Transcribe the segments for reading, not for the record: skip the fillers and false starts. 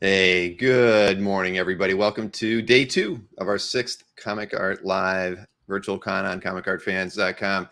Hey, good morning, everybody. Welcome to day 2 of our 6th Comic Art Live virtual con on comicartfans.com.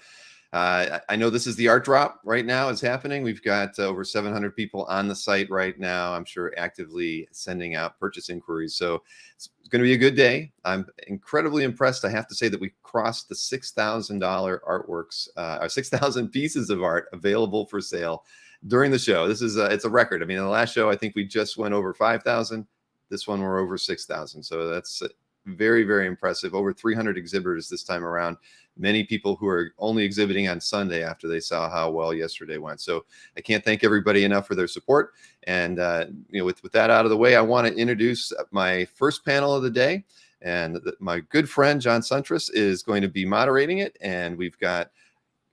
I know this is the art drop right now is happening. We've got over 700 people on the site right now. I'm sure actively sending out purchase inquiries. So it's going to be a good day. I'm incredibly impressed. I have to say that we crossed the $6,000 artworks, 6,000 pieces of art available for sale during the show. This is it's a record. I mean, in the last show, I think we just went over 5,000. This one, we're over 6,000. So that's very, very impressive. Over 300 exhibitors this time around. Many people who are only exhibiting on Sunday after they saw how well yesterday went. So I can't thank everybody enough for their support. And with that out of the way, I want to introduce my first panel of the day. And my good friend John Suntress is going to be moderating it. And we've got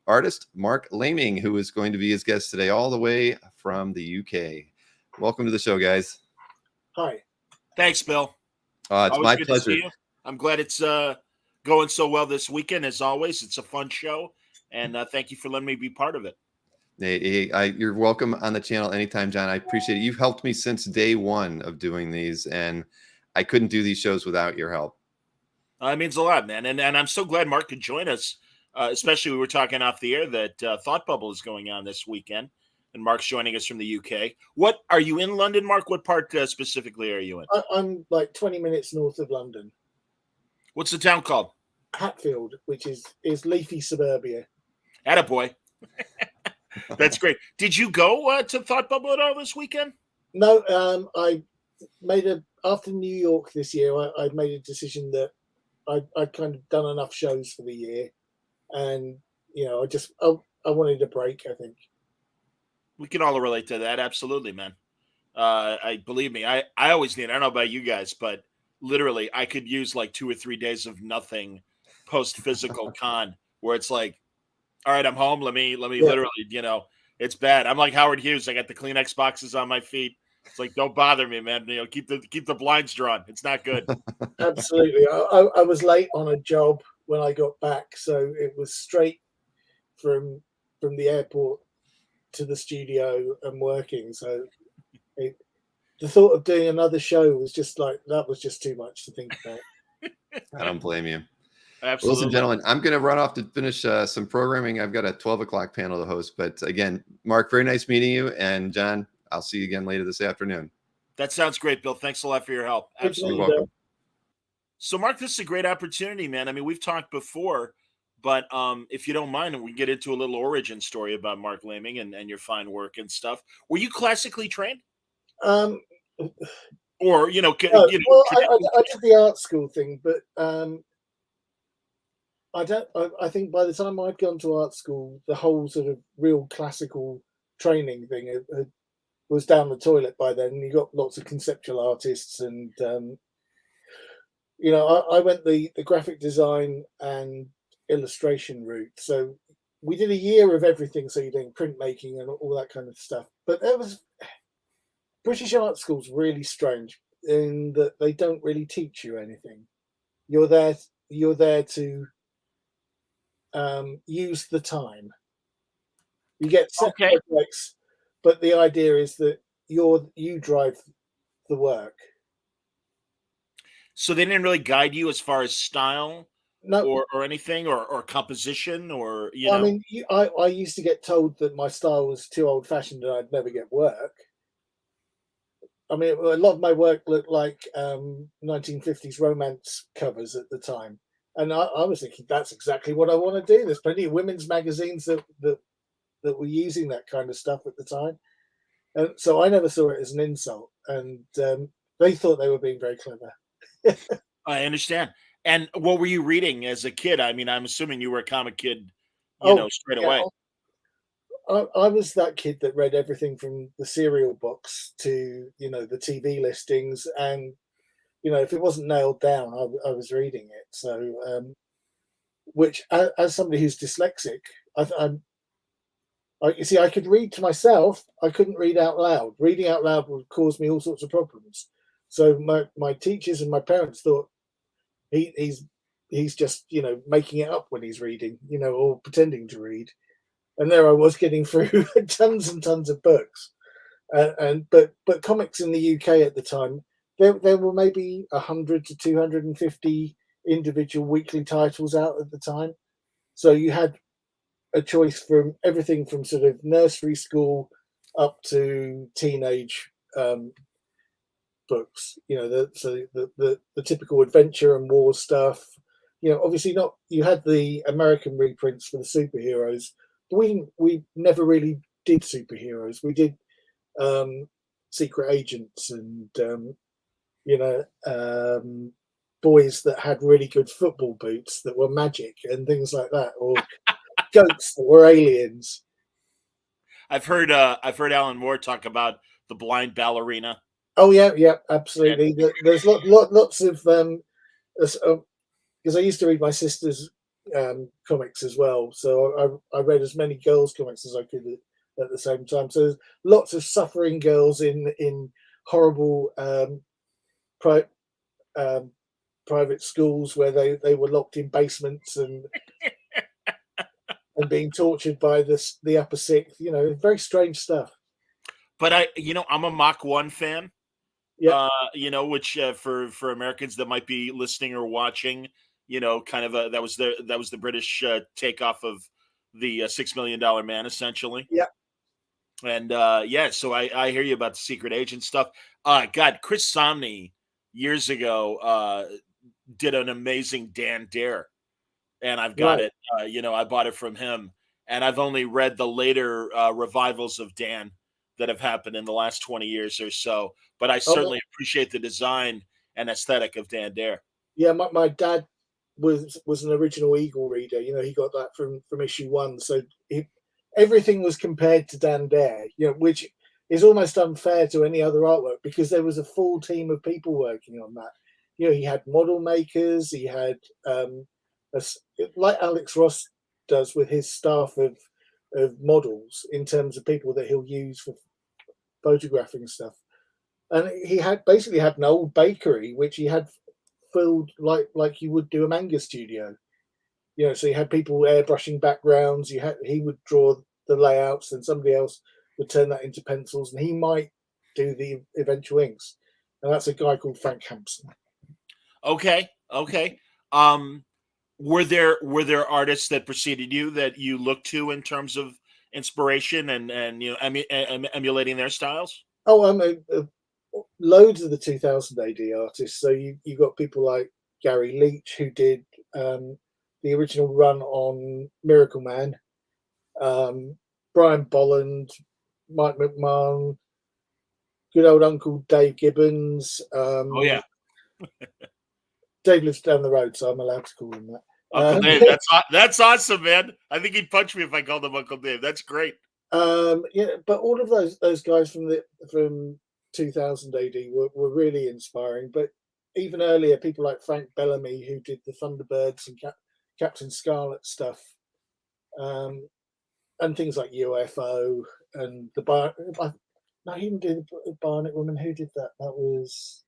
artist Marc Laming, who is going to be his guest today, all the way from the UK. Welcome to the show, guys. Hi. Thanks, Bill. It's my pleasure. I'm glad it's going so well this weekend. As always, it's a fun show, and thank you for letting me be part of it. You're welcome on the channel anytime, John. I appreciate it. You've helped me since day one of doing these, and I couldn't do these shows without your help. It means a lot, man, and I'm so glad Marc could join us. Especially, we were talking off the air that Thought Bubble is going on this weekend, and Marc's joining us from the UK. What are you in London, Marc? What part specifically are you in? I'm like 20 minutes north of London. What's the town called? Hatfield, which is leafy suburbia. Attaboy. That's great. Did you go to Thought Bubble at all this weekend? No, I made after New York this year. I made a decision that I'd kind of done enough shows for the year. And, I wanted a break, I think. We can all relate to that. Absolutely, man. Believe me, I always need, I don't know about you guys, but literally I could use like 2 or 3 days of nothing post physical con where it's like, all right, I'm home. Let me literally, it's bad. I'm like Howard Hughes. I got the Kleenex boxes on my feet. It's like, don't bother me, man. Keep the blinds drawn. It's not good. Absolutely. I was late on a job when I got back, so it was straight from the airport to the studio and working. So the thought of doing another show was just like, that was just too much to think about. I don't blame you. Absolutely. Listen, gentlemen, I'm going to run off to finish some programming. I've got a 12 o'clock panel to host. But again, Marc, very nice meeting you. And John, I'll see you again later this afternoon. That sounds great, Bill. Thanks a lot for your help. Absolutely. You're welcome. So, Marc, this is a great opportunity, man. I mean, we've talked before, but if you don't mind, we get into a little origin story about Marc Laming and your fine work and stuff. Were you classically trained? Or, well, I did the art school thing, but I think by the time I'd gone to art school, the whole sort of real classical training thing was down the toilet by then. You got lots of conceptual artists and, I went the graphic design and illustration route. So we did a year of everything. So you're doing printmaking and all that kind of stuff. But British art school's really strange in that they don't really teach you anything. You're there to use the time. You get set projects, but the idea is that you drive the work. So they didn't really guide you as far as style, no, or anything, or composition, or I mean, I used to get told that my style was too old-fashioned and I'd never get work. I mean, a lot of my work looked like 1950s romance covers at the time, and I was thinking that's exactly what I want to do. There's plenty of women's magazines that were using that kind of stuff at the time, and so I never saw it as an insult, and they thought they were being very clever. I understand. And what were you reading as a kid? I mean, I'm assuming you were a comic kid, straight away. I was that kid that read everything from the cereal books to, the TV listings. And, if it wasn't nailed down, I was reading it. So, which as somebody who's dyslexic, you see, I could read to myself. I couldn't read out loud. Reading out loud would cause me all sorts of problems. So my teachers and my parents thought he's just, making it up when he's reading, or pretending to read. And there I was getting through tons and tons of books. But comics in the UK at the time, there were maybe 100 to 250 individual weekly titles out at the time. So you had a choice from everything from sort of nursery school up to teenage books. The typical adventure and war stuff. Obviously not. You had the American reprints for the superheroes, but we never really did superheroes. We did secret agents and boys that had really good football boots that were magic and things like that, or goats that were aliens. I've heard Alan Moore talk about the blind ballerina. Oh yeah, absolutely. There's lots of because I used to read my sister's comics as well, so I read as many girls' comics as I could at the same time. So there's lots of suffering girls in horrible private schools where they were locked in basements and being tortured by the upper sixth. Very strange stuff. But I'm a Mach 1 fan. Yeah. Which for Americans that might be listening or watching, kind of that was the British takeoff of the $6 Million Man, essentially. Yeah. And so I hear you about the secret agent stuff. God, Chris Somney years ago did an amazing Dan Dare, and I've got it. I bought it from him, and I've only read the later revivals of Dan that have happened in the last 20 years or so. But I certainly appreciate the design and aesthetic of Dan Dare. Yeah, my dad was an original Eagle reader. He got that from issue 1. So everything was compared to Dan Dare, which is almost unfair to any other artwork because there was a full team of people working on that. He had model makers, he had like Alex Ross does with his staff of models in terms of people that he'll use for photographing stuff. And he had an old bakery which he had filled like you would do a manga studio. So you had people airbrushing backgrounds. He would draw the layouts, and somebody else would turn that into pencils, and he might do the eventual inks. And that's a guy called Frank Hampson. Okay. Were there artists that preceded you that you looked to in terms of inspiration and emulating their styles? Oh, loads of the 2000 AD artists. So you got people like Gary Leach, who did the original run on Miracle Man, Brian Bolland, Mike McMahon, good old Uncle Dave Gibbons. Oh yeah. Dave lives down the road, so I'm allowed to call him that. Uncle Dave, that's awesome, man. I think he'd punch me if I called him Uncle Dave. That's great. But all of those guys from 2000 AD were really inspiring. But even earlier, people like Frank Bellamy, who did the Thunderbirds and Captain Scarlet stuff, and things like UFO and the he didn't do the Barnet Woman. Who did that? That was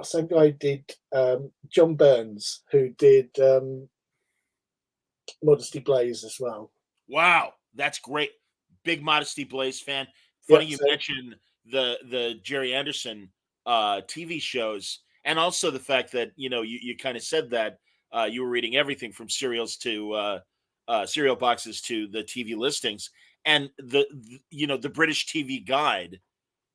same guy did John Burns, who did Modesty Blaze as well. Wow, that's great. Big Modesty Blaze fan. Funny you mentioned the Jerry Anderson TV shows, and also the fact that you kind of said that you were reading everything from cereals to cereal boxes to the TV listings, and the British TV Guide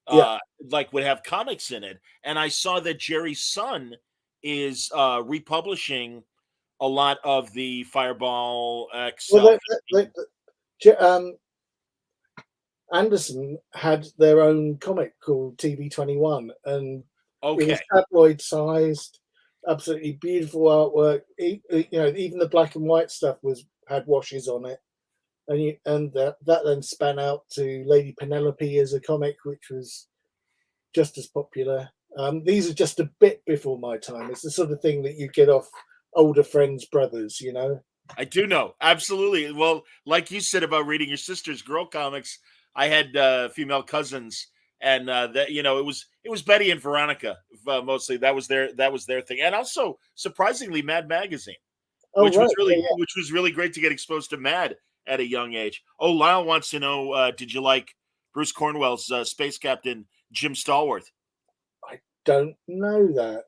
would have comics in it, and I saw that Jerry's son is republishing a lot of the Fireball XL. Anderson had their own comic called TV21, and it was tabloid-sized, absolutely beautiful artwork. Even the black and white stuff had washes on it, and that then span out to Lady Penelope as a comic, which was just as popular. These are just a bit before my time. It's the sort of thing that you get off older friends' brothers, I do know, absolutely. Well, like you said about reading your sister's girl comics, I had female cousins, and that it was Betty and Veronica mostly. That was their thing, and also surprisingly Mad Magazine, which was really great to get exposed to Mad at a young age. Oh, Lyle wants to know, did you like Bruce Cornwell's space captain Jim Stallworth. I don't know that.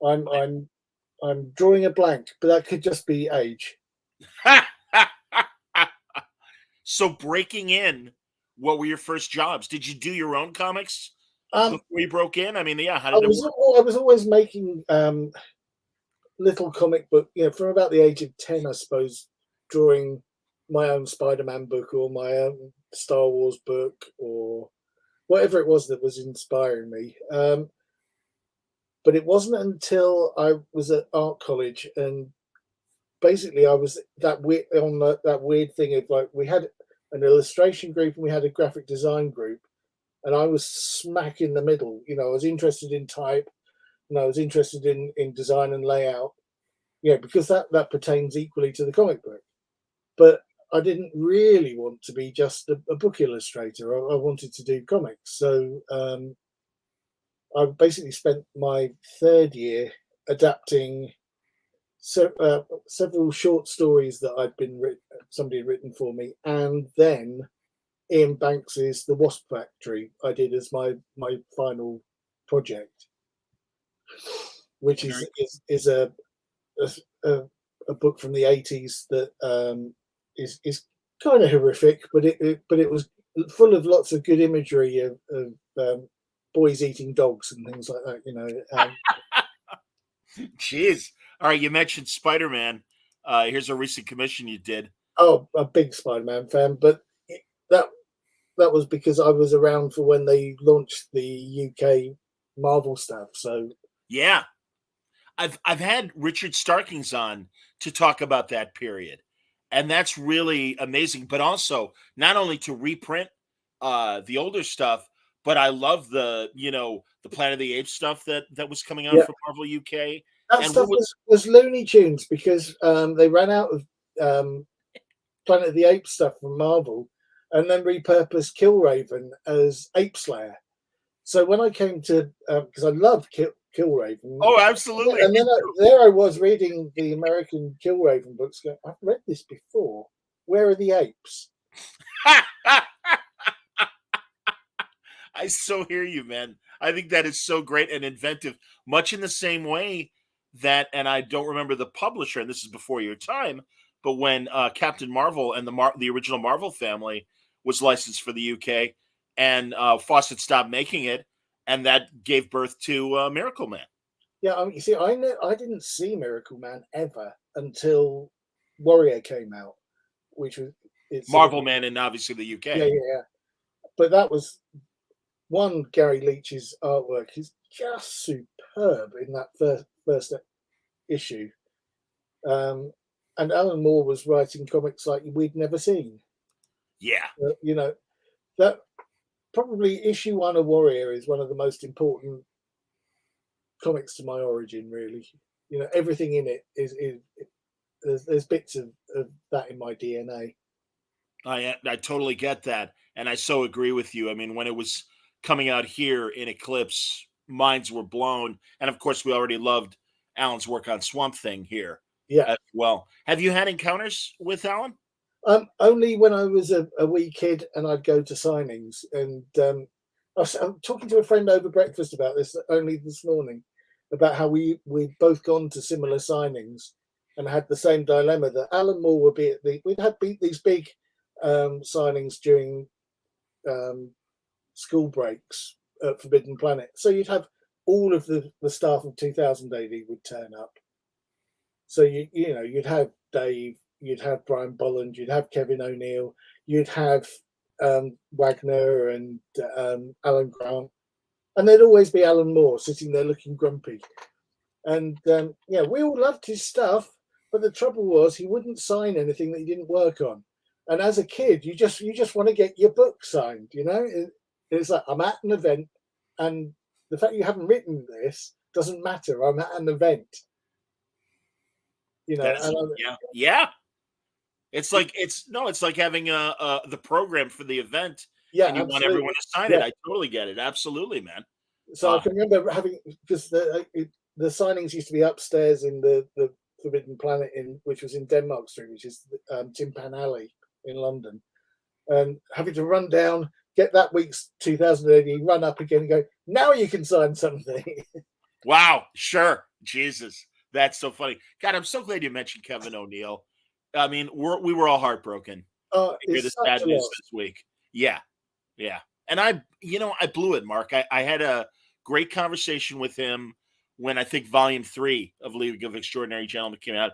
I'm drawing a blank, but that could just be age. So breaking in, what were your first jobs? Did you do your own comics before you broke in? I mean, yeah, how did it work? I was always making little comic book, from about the age of 10, I suppose, drawing my own Spider-Man book or my own Star Wars book or whatever it was that was inspiring me. But it wasn't until I was at art college, and basically I was that weird thing of like, we had an illustration group and we had a graphic design group, and I was smack in the middle. I was interested in type, and I was interested in design and layout, because that pertains equally to the comic book. But I didn't really want to be just a book illustrator. I wanted to do comics. So I basically spent my third year adapting several short stories that somebody had written for me, and then Ian Banks's The Wasp Factory I did as my final project, which is a book from the 80s that is kind of horrific, but it was full of lots of good imagery of boys eating dogs and things like that. Jeez. All right, you mentioned Spider-Man. Here's a recent commission you did. Oh, a big Spider-Man fan, but that was because I was around for when they launched the UK Marvel stuff. So yeah, I've had Richard Starkings on to talk about that period, and that's really amazing. But also, not only to reprint the older stuff, but I love the Planet of the Apes stuff that was coming out from Marvel UK. That stuff was Looney Tunes, because they ran out of Planet of the Apes stuff from Marvel, and then repurposed Killraven as Ape Slayer. So when I came to, because I love Killraven. Oh, absolutely. And then there I was reading the American Killraven books going, I've read this before. Where are the apes? I so hear you, man. I think that is so great and inventive, much in the same way that, and I don't remember the publisher, and this is before your time, but when Captain Marvel and the original Marvel family was licensed for the UK, and Fawcett stopped making it, and that gave birth to Miracle Man. Yeah, you see, I didn't see Miracle Man ever until Warrior came out, which was Marvel Man in obviously the UK. Yeah. But that was one. Gary Leach's artwork is just superb in that first issue, and Alan Moore was writing comics like we'd never seen. Yeah, that probably issue 1 of Warrior is one of the most important comics to my origin. Really, everything in it is there's bits of that in my DNA. I totally get that, and I so agree with you. I mean, when it was coming out here in Eclipse, minds were blown, and of course, we already loved Alan's work on Swamp Thing here. Yeah. As well. Have you had encounters with Alan? Only when I was a wee kid, and I'd go to signings. And I'm talking to a friend over breakfast about this only this morning, about how we'd both gone to similar signings and had the same dilemma that Alan Moore would be at we'd had these big signings during school breaks at Forbidden Planet. So you'd have all of the staff of 2000 AD would turn up. So you'd have Dave, you'd have Brian Bolland, you'd have Kevin O'Neill, you'd have Wagner and Alan Grant, and there'd always be Alan Moore sitting there looking grumpy. And we all loved his stuff, but the trouble was he wouldn't sign anything that he didn't work on. And as a kid, you just want to get your book signed, It's like, I'm at an event, and the fact you haven't written this doesn't matter. I'm at an event. Yeah. It's like it's like having the program for the event, and you want everyone to sign it. I totally get it. Absolutely, man. So I can remember having, because the signings used to be upstairs in the Forbidden Planet, which was in Denmark Street, which is Tin Pan Alley in London, and having to run down, get that week's 2000 AD, run up again and go, now you can sign something. Wow, sure. Jesus, that's so funny. God, I'm so glad you mentioned Kevin O'Neill. I mean, we were all heartbroken to hear It's this such bad a news loss. this week. Yeah, yeah. And I blew it, Mark. I had a great conversation with him when I think Volume 3 of League of Extraordinary Gentlemen came out.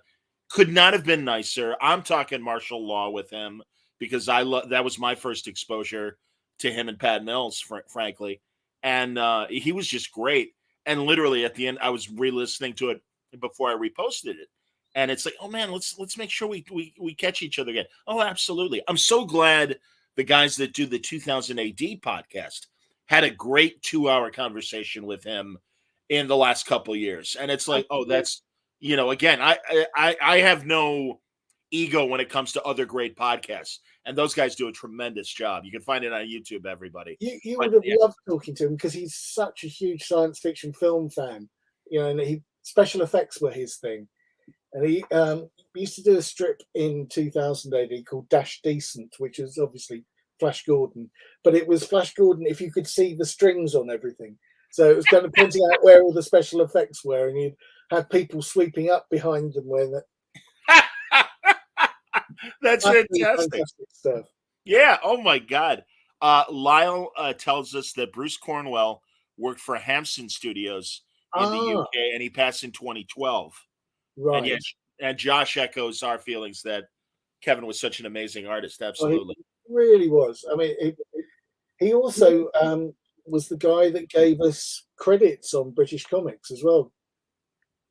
Could not have been nicer. I'm talking martial law with him because that was my first exposure to him and Pat Mills, frankly. And he was just great. And literally at the end, I was re-listening to it before I reposted it. And it's like, oh man, let's make sure we catch each other again. Oh, absolutely. I'm so glad the guys that do the 2000 AD podcast had a great 2-hour conversation with him in the last couple of years. And it's like, oh, that's, again, I have no ego when it comes to other great podcasts. And those guys do a tremendous job. You can find it on YouTube, everybody. You But, would have yeah. loved talking to him because he's such a huge science fiction film fan. And special effects were his thing. And he used to do a strip in 2000 AD called Dash Decent, which is obviously Flash Gordon. But it was Flash Gordon if you could see the strings on everything. So it was kind of pointing out where all the special effects were, and you'd have people sweeping up behind them when That's fantastic stuff. Yeah. Oh my God. Lyle tells us that Bruce Cornwell worked for Hampson Studios in the UK, and he passed in 2012. Right. And and Josh echoes our feelings that Kevin was such an amazing artist. Absolutely. Well, he really was. I mean, he also was the guy that gave us credits on British comics as well,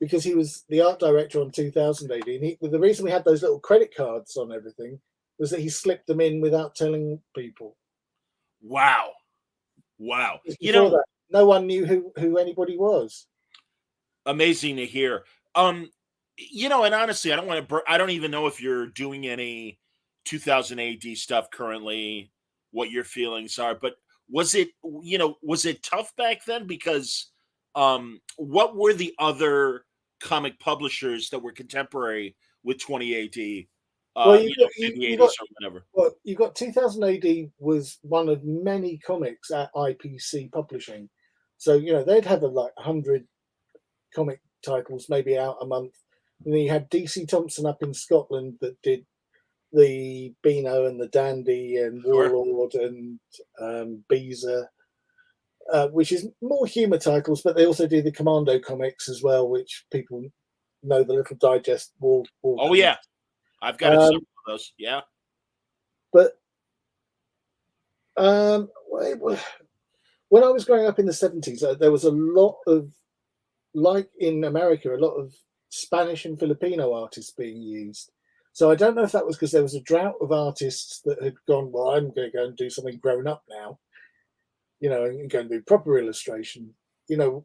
because he was the art director on 2000 AD. And the reason we had those little credit cards on everything was that he slipped them in without telling people. Wow. Before that, no one knew who anybody was. Amazing to hear. And honestly, I don't even know if you're doing any 2000 AD stuff currently, what your feelings are, but was it tough back then? Because what were the other comic publishers that were contemporary with 20 AD? Well, in the 80s or whatever. Well, you got 2000 AD was one of many comics at IPC Publishing. So, they'd have like 100 comic titles maybe out a month. And then you had DC Thompson up in Scotland that did the Beano and the Dandy and Warlord and Beezer, which is more humor titles, but they also do the Commando comics as well, which people know, the Little Digest war Oh, comics. yeah. I've got several of those. Yeah. But when I was growing up in the 70s, there was a lot of, like in America, a lot of Spanish and Filipino artists being used. So I don't know if that was because there was a drought of artists that had gone, well, I'm going to go and do something grown up now, and go and do proper illustration,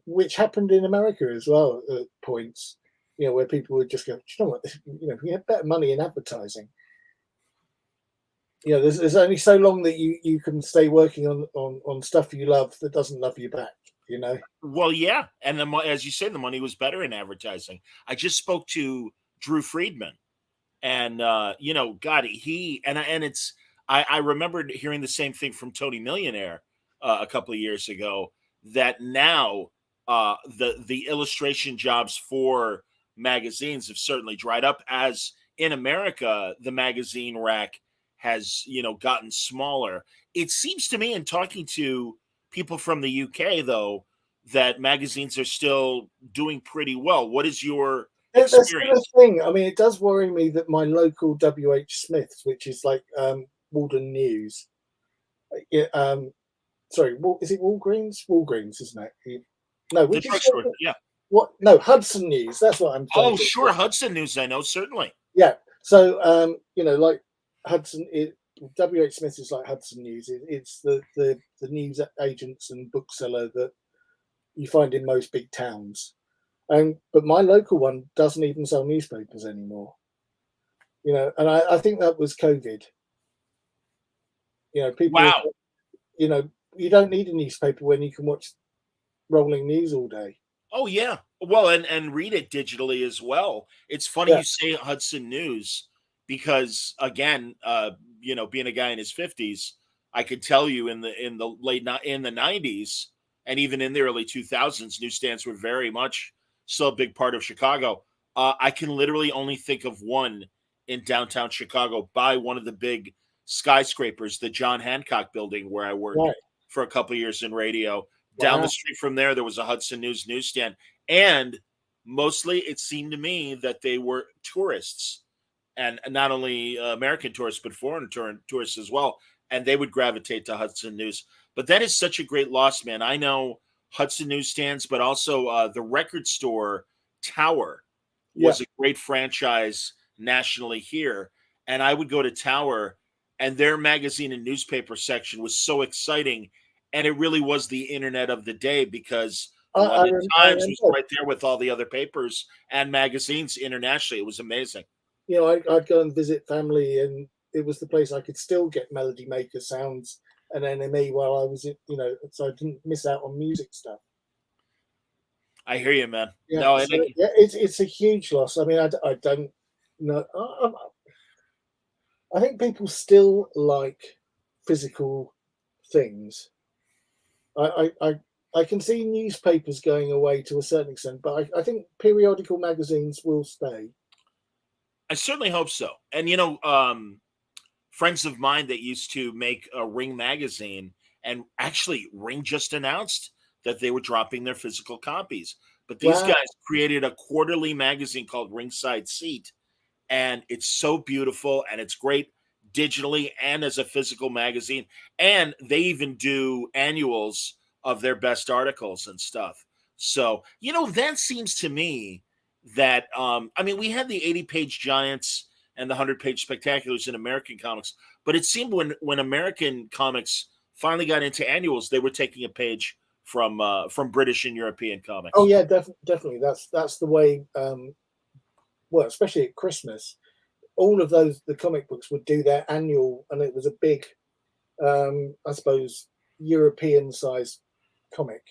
which happened in America as well at points, where people would just go, you know what, we have better money in advertising. There's only so long that you can stay working on stuff you love that doesn't love you back. Well, yeah, and as you said, the money was better in advertising. I just spoke to Drew Friedman, and God, I remembered hearing the same thing from Tony Millionaire a couple of years ago, that now the illustration jobs for magazines have certainly dried up, as in America the magazine rack has gotten smaller. It seems to me, in talking to people from the UK, though, that magazines are still doing pretty well. What is your experience? That's the thing. I mean, it does worry me that my local WH Smiths, which is like Walden News, sorry, is it Walgreens? Walgreens, isn't it? No, which is yeah. What? No, Hudson News. That's what I'm. Oh, sure, Hudson News. I know, certainly. Yeah. So, like Hudson, WH Smith is like Hudson News. It's the news agents and bookseller that you find in most big towns. But my local one doesn't even sell newspapers anymore. And I think that was COVID. People. Wow. You don't need a newspaper when you can watch rolling news all day. Oh yeah. Well, and read it digitally as well. It's funny you say Hudson News, because again, being a guy in his 50s, I could tell you in the in the 90s and even in the early 2000s, newsstands were very much still a big part of Chicago. I can literally only think of one in downtown Chicago by one of the big skyscrapers, the John Hancock building where I worked Right. for a couple of years in radio. Down Wow. the street from there was a Hudson News newsstand. And mostly it seemed to me that they were tourists, and not only American tourists, but foreign tourists as well. And they would gravitate to Hudson News. But that is such a great loss, man. I know Hudson newsstands, but also the record store Tower Yeah. was a great franchise nationally here. And I would go to Tower, and their magazine and newspaper section was so exciting. And it really was the internet of the day, because the London Times was right there with all the other papers and magazines internationally. It was amazing. You know, I'd go and visit family, and it was the place I could still get Melody Maker sounds and NME while I was, you know, so I didn't miss out on music stuff. I hear you, man. Yeah, No, so, yeah, it's a huge loss. I mean, I don't know. I think people still like physical things. I can see newspapers going away to a certain extent, but I think periodical magazines will stay. I certainly hope so. And friends of mine that used to make a Ring magazine, and actually Ring just announced that they were dropping their physical copies. But these guys created a quarterly magazine called Ringside Seat, and it's so beautiful, and it's great digitally and as a physical magazine. And they even do annuals of their best articles and stuff. So, that seems to me that I mean, we had the 80-page giants and the 100-page spectaculars in American comics, but it seemed when American comics finally got into annuals, they were taking a page from British and European comics. Oh yeah, definitely. That's the way. Well, especially at Christmas, all of the comic books would do their annual, and it was a big, I suppose, European-sized comic,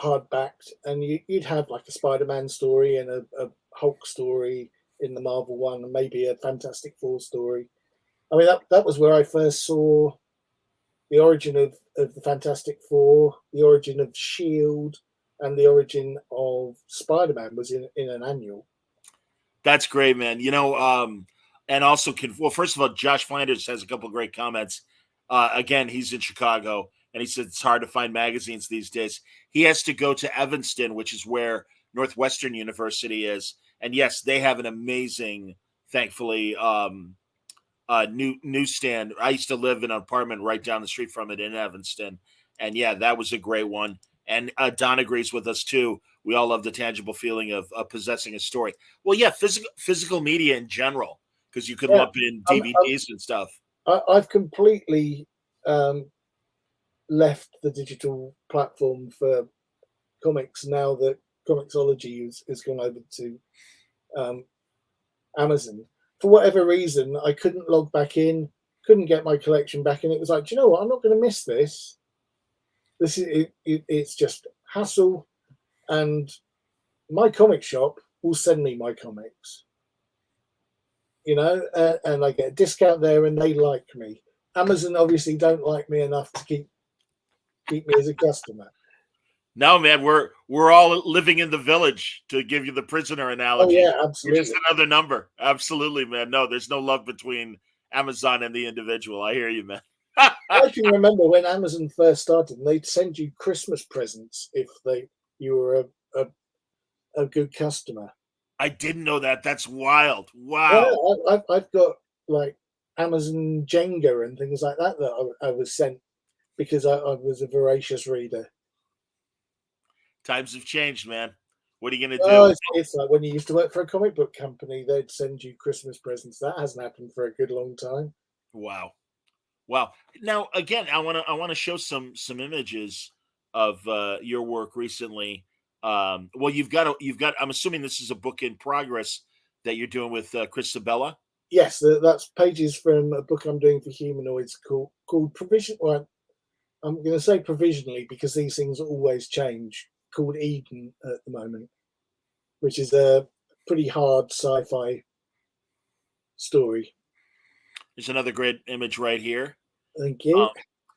hardbacked, and you'd have like a Spider-Man story and a Hulk story in the Marvel one, and maybe a Fantastic Four story. I mean, that was where I first saw the origin of the Fantastic Four, the origin of S.H.I.E.L.D., and the origin of Spider-Man was in an annual. That's great, man. And also, first of all, Josh Flanders has a couple of great comments. Again, he's in Chicago, and he said it's hard to find magazines these days. He has to go to Evanston, which is where Northwestern University is. And yes, they have an amazing, thankfully, newsstand. I used to live in an apartment right down the street from it in Evanston. And yeah, that was a great one. And Don agrees with us too. We all love the tangible feeling of possessing a story. Well, yeah, physical media in general, because you could lump in DVDs and stuff. I've completely left the digital platform for comics now that Comixology has gone over to Amazon. For whatever reason, I couldn't log back in, couldn't get my collection back in. It was like, do you know what? I'm not going to miss this. This is it's just hassle, and my comic shop will send me my comics, and I get a discount there, and they like me. Amazon obviously don't like me enough to keep me as a customer. No, man, we're all living in the village, to give you the prisoner analogy. Oh yeah, absolutely. We're just another number. Absolutely, man. No, there's no love between Amazon and the individual. I hear you, man. I can remember when Amazon first started, and they'd send you Christmas presents if you were a good customer. I didn't know that. That's wild. Wow. Yeah, I've got like Amazon Jenga and things like that I was sent because I was a voracious reader. Times have changed, man. What are you going to do? Oh, it's like when you used to work for a comic book company, they'd send you Christmas presents. That hasn't happened for a good long time. Wow. Now, again, I want to show some images of your work recently. Well, you've got. I'm assuming this is a book in progress that you're doing with Chris Sabella. Yes, that's pages from a book I'm doing for Humanoids called Provision. Well, I'm going to say provisionally because these things always change. Called Eden at the moment, which is a pretty hard sci-fi story. There's another great image right here. Thank you.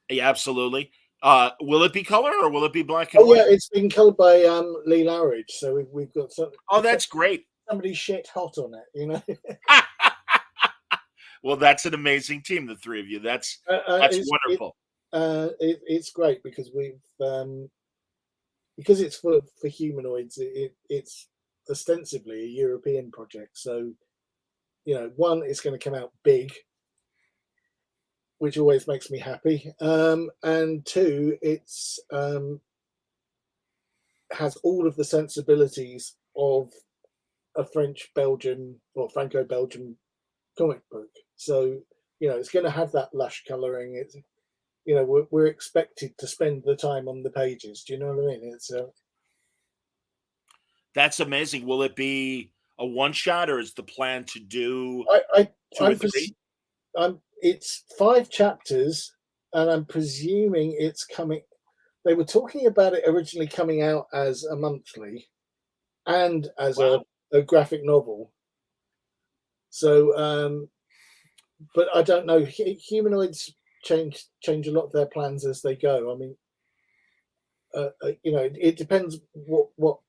Yeah, absolutely. Will it be color or will it be black and Oh white? yeah, it's been coloured by Lee Lowridge, so we've got Oh, that's great. somebody shit hot on it, you know. Well, that's an amazing team, the three of you. That's wonderful. It's great because because it's for humanoids. It's ostensibly a European project, so one, it's going to come out big, which always makes me happy, and two, it's has all of the sensibilities of a French Belgian or Franco Belgian comic book. So it's going to have that lush colouring. It's we're expected to spend the time on the pages. Do you know what I mean? That's amazing. Will it be a one shot or is the plan to do I two or three? It's 5 chapters, and I'm presuming it's coming. They were talking about it originally coming out as a monthly and as Wow. a graphic novel. So, but I don't know. Humanoids change a lot of their plans as they go. I mean, it depends what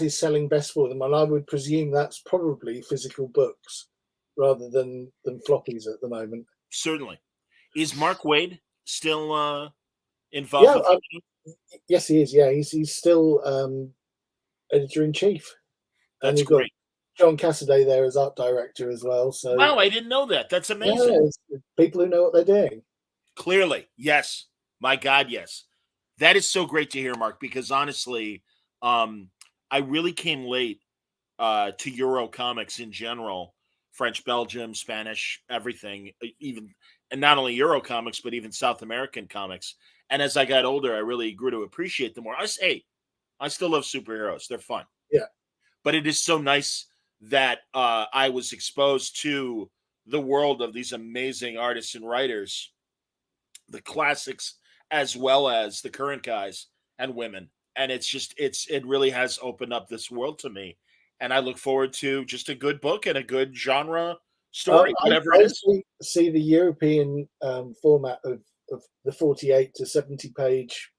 is selling best for them, and I would presume that's probably physical books rather than floppies at the moment. Certainly. Is Mark Waid still involved Yeah, with you? yes, he is. Yeah, he's still editor in chief, and That's you've got great. John Cassaday there as art director as well. So Wow, I didn't know that. That's yeah, amazing. it's people who know what they're doing. Clearly, yes. My God, yes. That is so great to hear, Mark, because honestly, I really came late to Euro comics in general, French, Belgium, Spanish, everything, even, and not only Euro comics, but even South American comics. And as I got older, I really grew to appreciate them more. I still love superheroes; they're fun. Yeah, But it is so nice that I was exposed to the world of these amazing artists and writers, the classics as well as the current guys and women. And it really has opened up this world to me. And I look forward to just a good book and a good genre story, whatever it I is. see the European format of the 48 to 70 page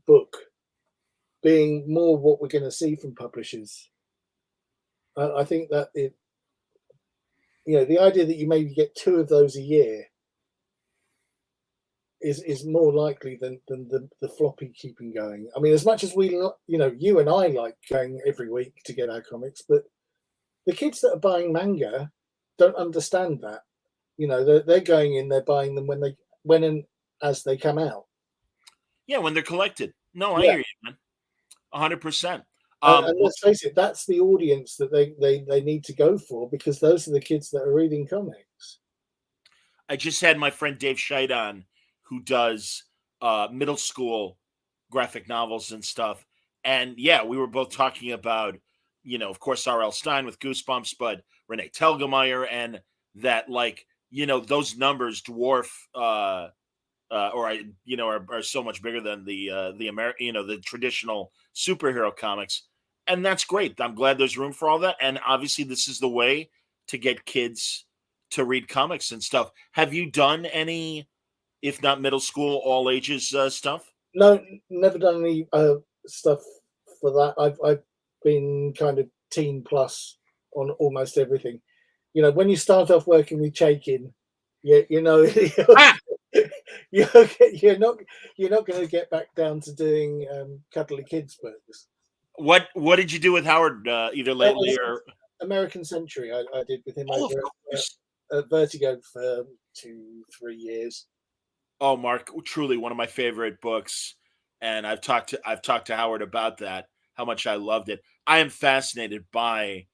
book being more what we're going to see from publishers. I think that the idea that you maybe get 2 of those a year is more likely than the floppy keeping going. I mean, as much as you and I like going every week to get our comics, but the kids that are buying manga don't understand that. They're going in, they're buying them when and as they come out. Yeah, when they're collected. No, I Yeah, hear you, man. 100%. and let's face it, that's the audience that they need to go for, because those are the kids that are reading comics. I just had my friend Dave Scheid on, who does middle school graphic novels and stuff. And yeah, we were both talking about, of course, R.L. Stein with Goosebumps, but Renee Telgemeier, and that, like, those numbers dwarf are so much bigger than the American, the traditional superhero comics. And that's great. I'm glad there's room for all that. And obviously this is the way to get kids to read comics and stuff. Have you done any, if not middle school, all ages stuff? No, never done any stuff for that. I've been kind of teen plus on almost everything. When you start off working with Chaikin, Ah, you're you're not you're not going to get back down to doing cuddly kids books. what did you do with Howard either That lately was or? American Century. I did with him Oh, of over course. at Vertigo for 2-3 years. Oh, Mark, truly one of my favorite books, and I've talked to Howard about that. How much I loved it. I am fascinated by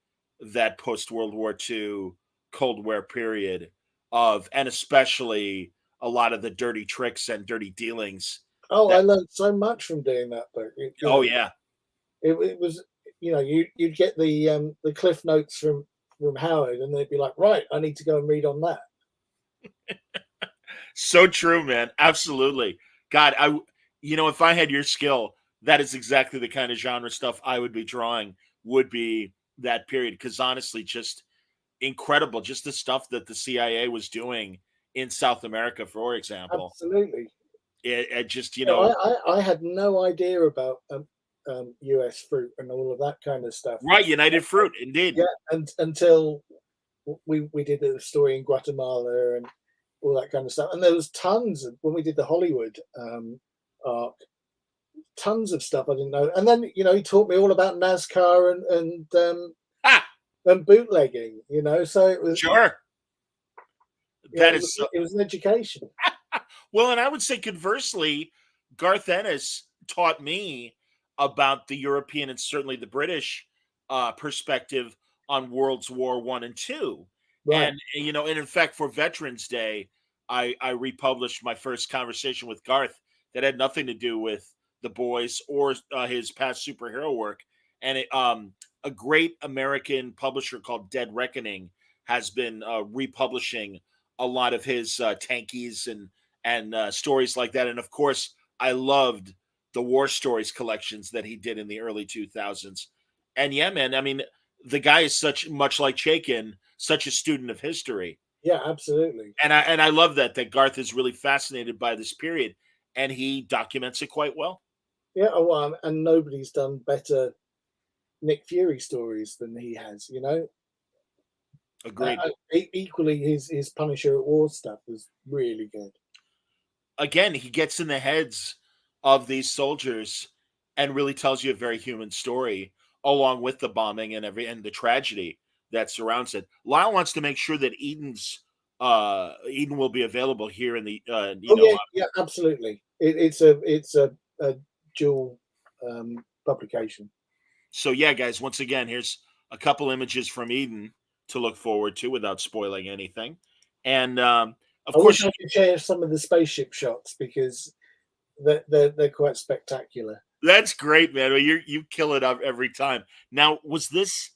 that post World War II Cold War period and especially a lot of the dirty tricks and dirty dealings. Oh, That I learned so much from doing that book. oh yeah, It was you'd get the cliff notes from Howard, and they'd be like, right, I need to go and read on that. so true, man. Absolutely. God, if I had your skill, that is exactly the kind of genre stuff I would be drawing. Would be that period, because honestly, just incredible. Just the stuff that the CIA was doing in South America, for example. Absolutely. It just, I had no idea about US fruit and all of that kind of stuff. right, United Fruit, indeed. Yeah, and until we did a story in Guatemala and all that kind of stuff, and there was tons of, when we did the Hollywood arc, tons of stuff I didn't know. And then he taught me all about NASCAR Ah, and bootlegging. So it was sure. That it is was, it was an education. well, and I would say conversely, Garth Ennis taught me about the European and certainly the British perspective on Worlds War One and Two. Right. And in fact, for Veterans Day, I republished my first conversation with Garth that had nothing to do with the boys or his past superhero work. And a great American publisher called Dead Reckoning has been republishing a lot of his tankies and stories like that. And of course, I loved the war stories collections that he did in the early 2000s. And yeah, man, I mean, the guy is much like Chaikin, such a student of history. Yeah, absolutely. And I love that Garth is really fascinated by this period, and he documents it quite well. Yeah, and nobody's done better Nick Fury stories than he has. Agreed. Equally, his Punisher at War stuff was really good. Again, he gets in the heads of these soldiers and really tells you a very human story, along with the bombing and the tragedy that surrounds it. Lyle wants to make sure that Eden will be available here in the yeah, absolutely. It's a dual publication. So yeah, guys, once again, here's a couple images from Eden to look forward to without spoiling anything. And of course, I could share some of the spaceship shots because they're quite spectacular. That's great, man. You kill it up every time. Now, was this?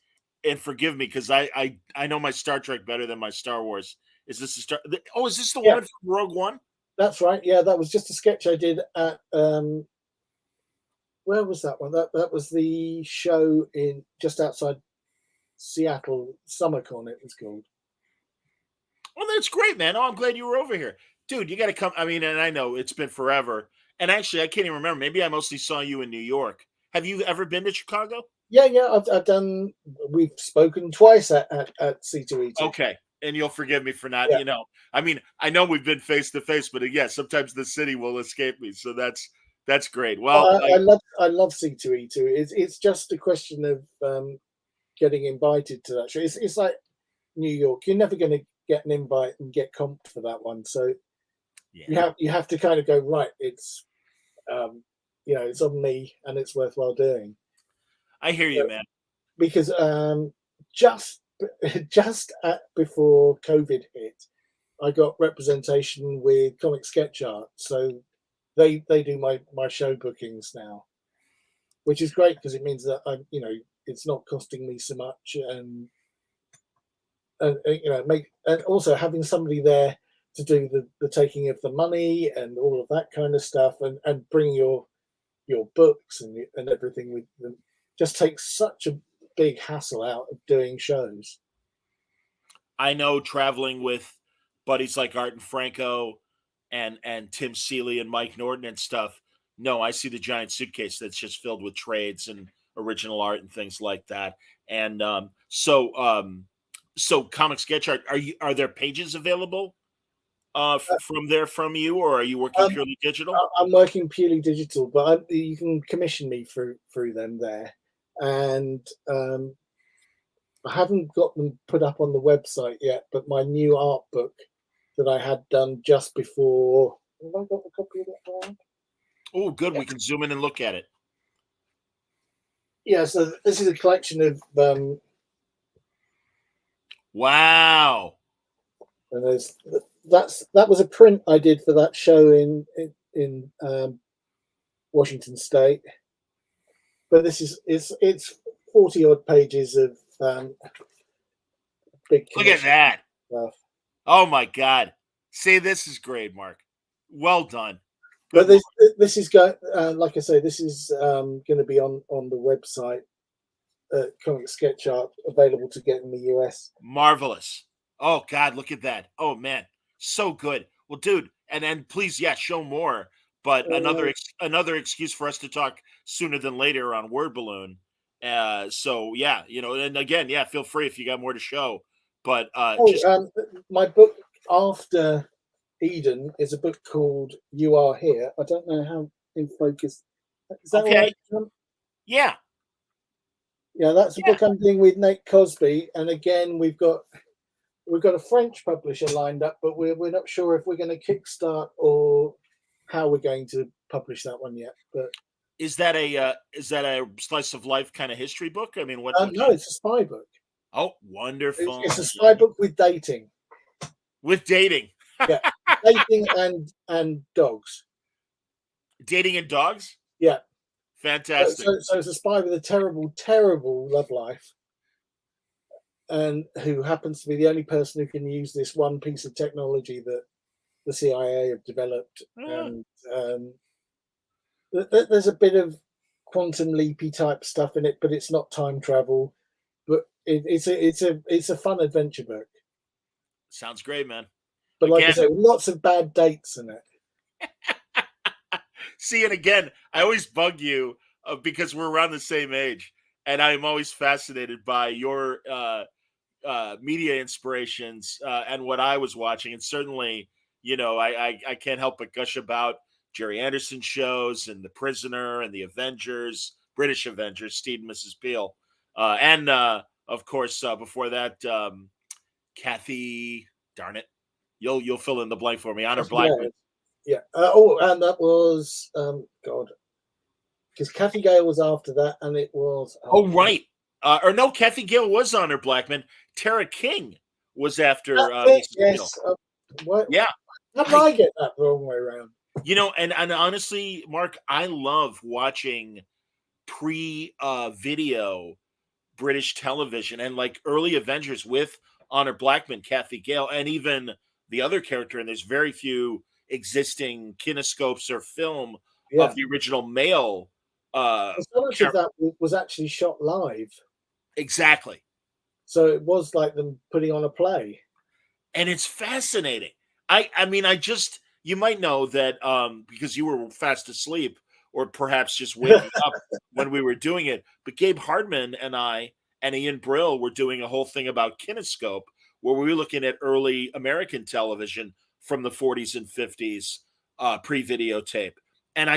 And forgive me because I know my Star Trek better than my Star Wars. Is this is this the one from Rogue One? That's right. Yeah, that was just a sketch I did at where was that one? That was the show in just outside Seattle, SummerCon it was called. Well, that's great, man. Oh, I'm glad you were over here. Dude, you got to come. I mean, and I know it's been forever. And actually, I can't even remember. Maybe I mostly saw you in New York. Have you ever been to Chicago? Yeah. I've done. We've spoken twice at C2E2. Okay, and you'll forgive me for not. Yeah. I mean, I know we've been face to face, but yeah, sometimes the city will escape me. So that's great. Well, I love C2E2. It's just a question of getting invited to that show. It's like New York. You're never going to get an invite and get comped for that one. So you have to kind of go, right. It's it's on me and it's worthwhile doing. I hear you, man. Because just before COVID hit, I got representation with Comic Sketch Art, so they do my show bookings now, which is great because it means that it's not costing me so much, and also having somebody there to do the taking of the money and all of that kind of stuff, and bring your books and everything with them just takes such a big hassle out of doing shows. I know traveling with buddies like Art and Franco and Tim Seeley and Mike Norton and stuff. No, I see the giant suitcase that's just filled with trades and original art and things like that. And so Comic Sketch Art, are there pages available from you, or are you working purely digital? I'm working purely digital, but you can commission me through them there, and I haven't got them put up on the website yet. But my new art book that I had done just before, have I got a copy of that around? Oh, good. Yeah. We can zoom in and look at it. Yeah, so this is a collection of wow. And that was a print I did for that show in Washington State. But this is it's 40 odd pages of big. Look at that stuff. Oh my God! See, this is great, Mark. Well done. Good. But this is going, like I say, this is going to be on the website. Comic Sketch Art available to get in the US. Marvelous. Oh God, look at that. Oh man. So good. Well, dude, and then please, yeah, show more. But another excuse for us to talk sooner than later on Word Balloon. So yeah, and again, yeah, feel free if you got more to show. But my book after Eden is a book called You Are Here. I don't know how in focus. Is that okay. all right, John? Yeah. Yeah, that's a book I'm doing with Nate Cosby, and again we've got a French publisher lined up, but we're not sure if we're going to kickstart or how we're going to publish that one yet. But is that a slice of life kind of history book? I mean, what no, it's a spy book. Oh, wonderful! It's a spy book with dating. With dating, Yeah, dating and dogs. Dating and dogs. Yeah, fantastic. So it's a spy with a terrible, terrible love life, and who happens to be the only person who can use this one piece of technology that the CIA have developed. And there's a bit of quantum leapy type stuff in it, but it's not time travel. But it's a fun adventure book. Sounds great, man. But like I say, lots of bad dates in it. See, and again, I always bug you because we're around the same age, and I'm always fascinated by your media inspirations and what I was watching. And certainly, I can't help but gush about Jerry Anderson shows and The Prisoner and The Avengers, British Avengers, Steve and Mrs. Peel. And of course, before that, Kathy, darn it, you'll fill in the blank for me. Honor Blackman. Yeah. And that was God, because Kathy Gale was after that, and it was. Right. Or no, Kathy Gale was Honor Blackman. Tara King was after. Yes. Yeah. How did I get that the wrong way around? And honestly, Mark, I love watching pre-video British television and like early Avengers with Honor Blackman, Kathy Gale, and even the other character. And there's very few existing kinescopes or film of the original male. So much of that was actually shot live. Exactly. So it was like them putting on a play. And it's fascinating. I mean, you might know that because you were fast asleep or perhaps just waking up when we were doing it. But Gabe Hardman and I and Ian Brill were doing a whole thing about kinescope where we were looking at early American television from the 40s and 50s pre-videotape. And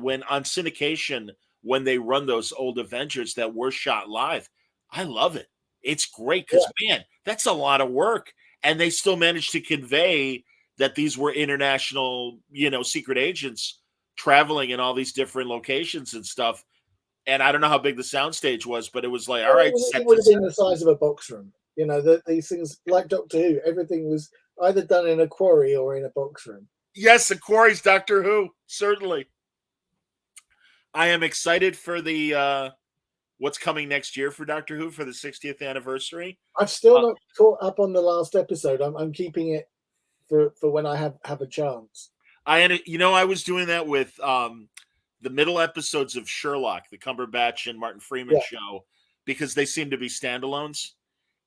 when on syndication, when they run those old Avengers that were shot live, I love it. It's great because, man, that's a lot of work. And they still managed to convey that these were international, secret agents traveling in all these different locations and stuff. And I don't know how big the soundstage was, but it was like, all right. It would have been the size of a box room. These things like Doctor Who, everything was either done in a quarry or in a box room. Yes, the quarry's Doctor Who, certainly. I am excited for the what's coming next year for Doctor Who for the 60th anniversary. I've still not caught up on the last episode. I'm keeping it for when I have a chance. I was doing that with the middle episodes of Sherlock, the Cumberbatch and Martin Freeman show, because they seem to be standalones.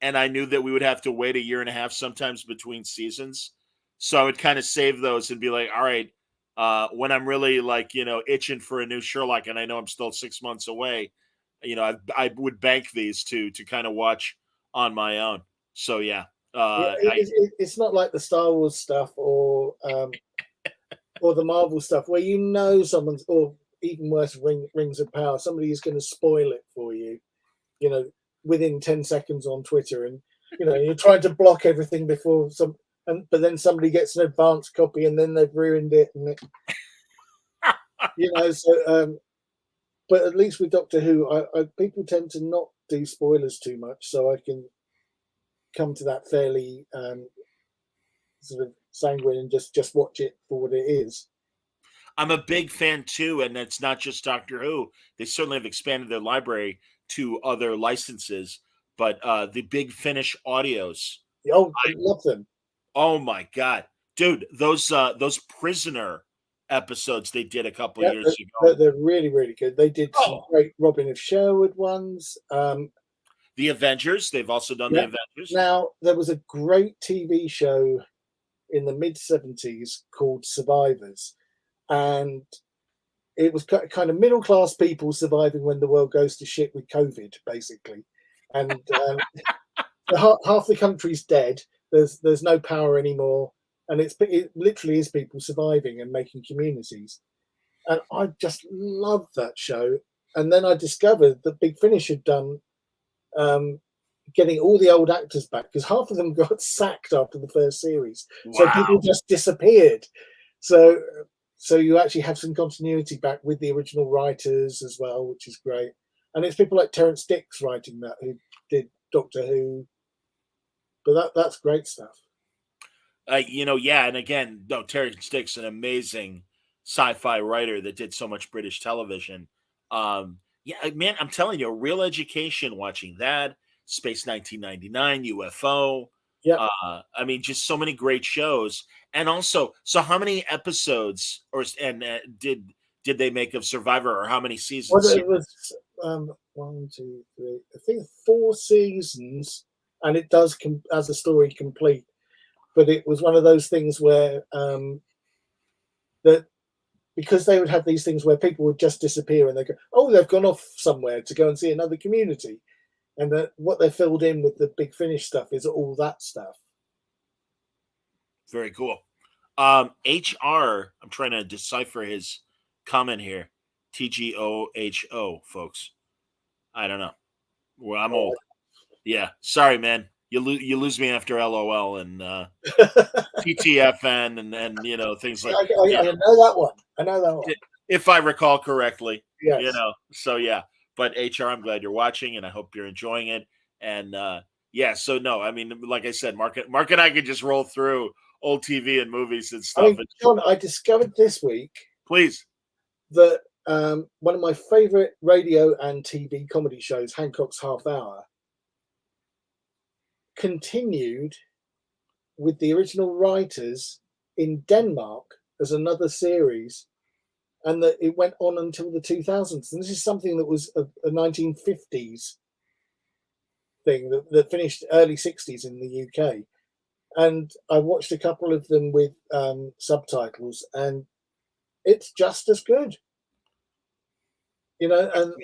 And I knew that we would have to wait a year and a half sometimes between seasons. So I would kind of save those and be like, all right, when I'm really itching for a new Sherlock and I know I'm still 6 months away, I would bank these to kind of watch on my own. So, yeah. It's not like the Star Wars stuff or the Marvel stuff where someone's, or even worse, Rings of Power, somebody is going to spoil it for you, within 10 seconds on Twitter, and you're trying to block everything before but then somebody gets an advanced copy and then they've ruined it, and but at least with Doctor Who, people tend to not do spoilers too much, so I can come to that fairly sort of sanguine and just watch it for what it is. I'm a big fan too, and it's not just Doctor Who. They certainly have expanded their library to other licenses, but the Big Finish audios. I love them. Oh my god, dude! Those Prisoner episodes they did a couple years ago. They're really, really good. They did some great Robin of Sherwood ones. The Avengers. They've also done the Avengers. Now there was a great TV show in the mid-70s called Survivors, and it was kind of middle-class people surviving when the world goes to shit with COVID, basically. And half the country's dead. There's no power anymore, and it literally is people surviving and making communities. And I just loved that show. And then I discovered that Big Finish had done getting all the old actors back, because half of them got sacked after the first series. Wow. So people just disappeared. So you actually have some continuity back with the original writers as well, which is great. And it's people like Terrence Dicks writing that, who did Doctor Who. But that's great stuff. Yeah, and again, no, Terrence Dicks, an amazing sci-fi writer that did so much British television. Yeah, man, I'm telling you, a real education watching that. Space 1999, UFO. Yeah. I mean, just so many great shows. And also, so how many episodes did they make of Survivor, or how many seasons? Well, it was 1, 2, 3. I think 4 seasons, and it does as a story complete. But it was one of those things where that, because they would have these things where people would just disappear and they go, oh, they've gone off somewhere to go and see another community. And that what they filled in with the Big Finish stuff is all that stuff. Very cool. HR, I'm trying to decipher his comment here. TGOHO, folks. I don't know. Well, I'm old. Yeah. Sorry, man. You lose me after LOL and TTFN and things like that. I know that one. I know that one. If I recall correctly. Yes. So yeah. But HR, I'm glad you're watching, and I hope you're enjoying it. And so no, I mean, like I said, Mark and I could just roll through old TV and movies and stuff. John, I discovered this week, please, that one of my favorite radio and TV comedy shows, Hancock's Half Hour, continued with the original writers in Denmark as another series. And that it went on until the 2000s. And this is something that was a 1950s thing that finished early 60s in the UK. And I watched a couple of them with subtitles, and it's just as good. And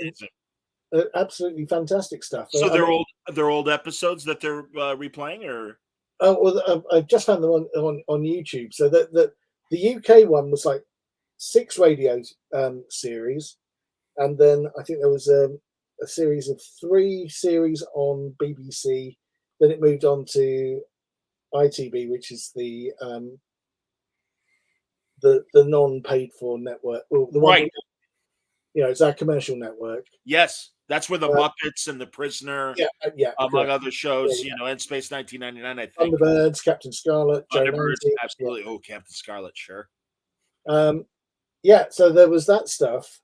absolutely fantastic stuff. So they're old episodes that they're replaying, or? Oh, well, I just found them on YouTube. So that the UK one was like 6 radio series, and then I think there was a series of 3 series on BBC. Then it moved on to ITV, which is the non-paid for network. Well, the one, right. It's our commercial network. Yes, that's where the Muppets and The Prisoner, among other shows, and Space 1999. I think Thunderbirds, Captain Scarlet, Thunderbirds, absolutely. Yeah. Oh, Captain Scarlet, sure. So there was that stuff,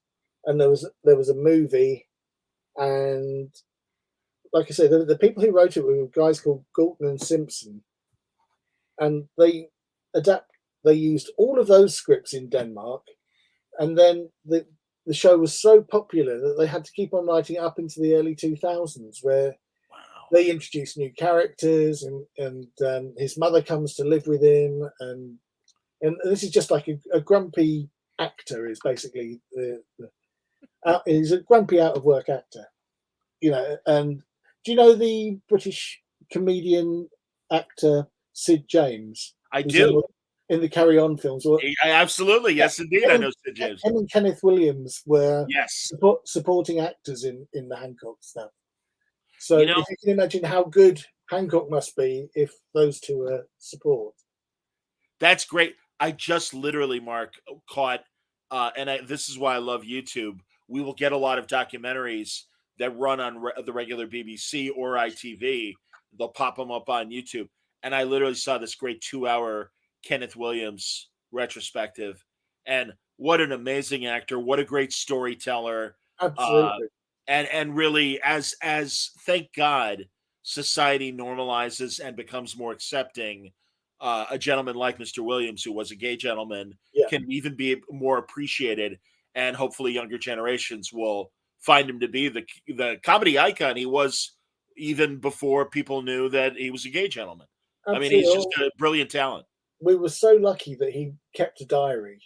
and there was a movie, and like I said, the people who wrote it were guys called Galton and Simpson, and they used all of those scripts in Denmark, and then the show was so popular that they had to keep on writing up into the early 2000s, where they introduced new characters, and his mother comes to live with him, and this is just like a grumpy actor is basically he's a grumpy out of work actor, and do you know the British comedian actor Sid James? I do. In the Carry On films. Absolutely, yes, indeed. I know Sid James. Him and Kenneth Williams were yes supporting actors in the Hancock stuff. So if you can imagine how good Hancock must be if those two are support. That's great. I just literally, Mark, caught, this is why I love YouTube. We will get a lot of documentaries that run on the regular BBC or ITV. They'll pop them up on YouTube. And I literally saw this great 2-hour Kenneth Williams retrospective. And what an amazing actor. What a great storyteller. Absolutely. And really, as thank God, society normalizes and becomes more accepting, a gentleman like Mr. Williams, who was a gay gentleman, can even be more appreciated, and hopefully younger generations will find him to be the comedy icon he was even before people knew that he was a gay gentleman. Absolutely. I mean, he's just a brilliant talent. we were so lucky that he kept a diary,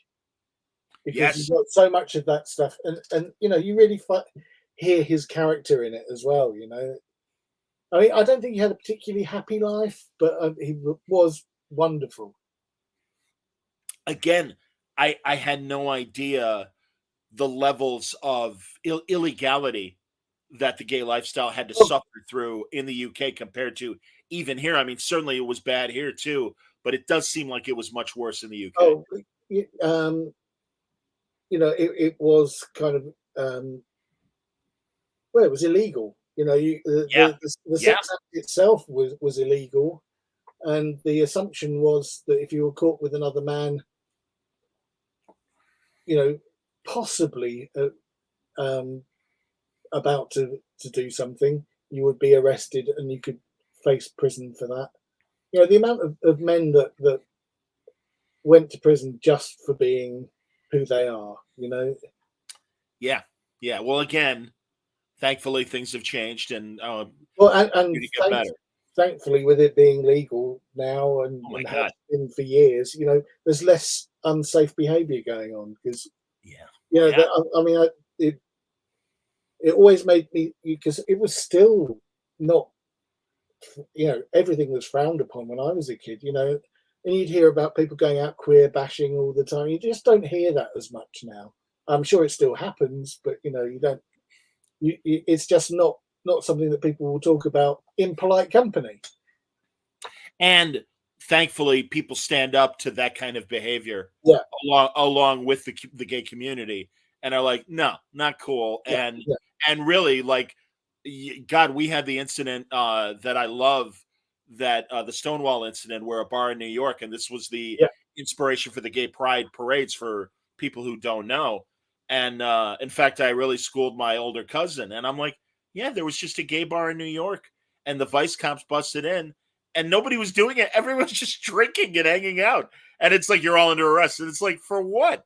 because Yes. he got so much of that stuff, and you really hear his character in it as well. I mean, I don't think he had a particularly happy life, but he was wonderful. Again, I had no idea the levels of illegality that the gay lifestyle had to Oh. suffer through in the UK compared to even here. I mean, certainly it was bad here too, but it does seem like it was much worse in the UK. Oh, it was kind of well, it was illegal. Yeah. The sex act itself was illegal, and the assumption was that if you were caught with another man, possibly about to do something, you would be arrested and you could face prison for that. The amount of men that went to prison just for being who they are. Yeah. Well, again, thankfully things have changed and Well, and to get better. thankfully, with it being legal now and, Oh my and God. has been for years, there's less unsafe behaviour going on, because Yeah. I mean, it always made me, because it was still not, everything was frowned upon when I was a kid, and you'd hear about people going out queer bashing all the time. You just don't hear that as much now. I'm sure it still happens, but you don't. It's just not something that people will talk about in polite company. And thankfully, people stand up to that kind of behavior. Yeah. Along with the gay community, and are like, no, not cool. Yeah, And really, like, God, we had the incident that I love, that the Stonewall incident, where a bar in New York, and this was the inspiration for the gay pride parades, for people who don't know. And in fact, I really schooled my older cousin, and I'm like, yeah, there was just a gay bar in New York, and the vice cops busted in, and nobody was doing it. Everyone's just drinking and hanging out. And it's like, you're all under arrest. And it's like, for what?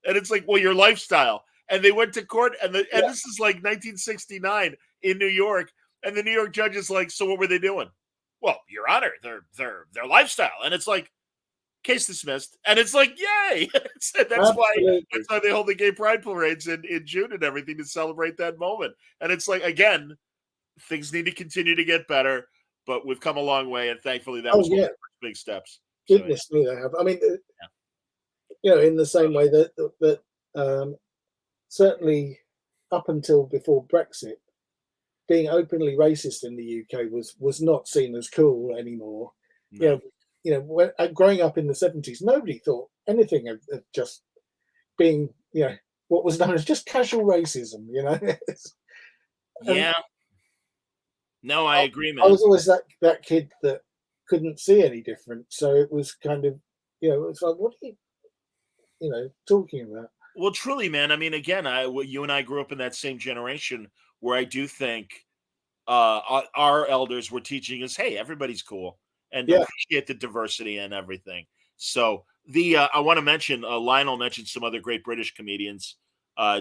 And it's like, well, your lifestyle. And they went to court, and this is like 1969 in New York. And the New York judge is like, so what were they doing? Well, Your Honor, their lifestyle. And it's like, case dismissed. And it's like, yay. That's why they hold the gay pride parades in June and everything, to celebrate that moment. And it's like, again, things need to continue to get better, but we've come a long way, and thankfully that was one of the first big steps. Goodness me, they have. I mean, in the same way that certainly up until before Brexit, being openly racist in the UK was not seen as cool anymore. No. When growing up in the 70s, nobody thought anything of just being, what was known as just casual racism. Yeah. No, I agree, man. I was always that kid that couldn't see any different, so it was kind of, it's like, what are you, talking about? Well, truly, man. I mean, again, you and I grew up in that same generation, where I do think our elders were teaching us, hey, everybody's cool, and appreciate the diversity and everything. So I want to mention, Lionel mentioned some other great British comedians,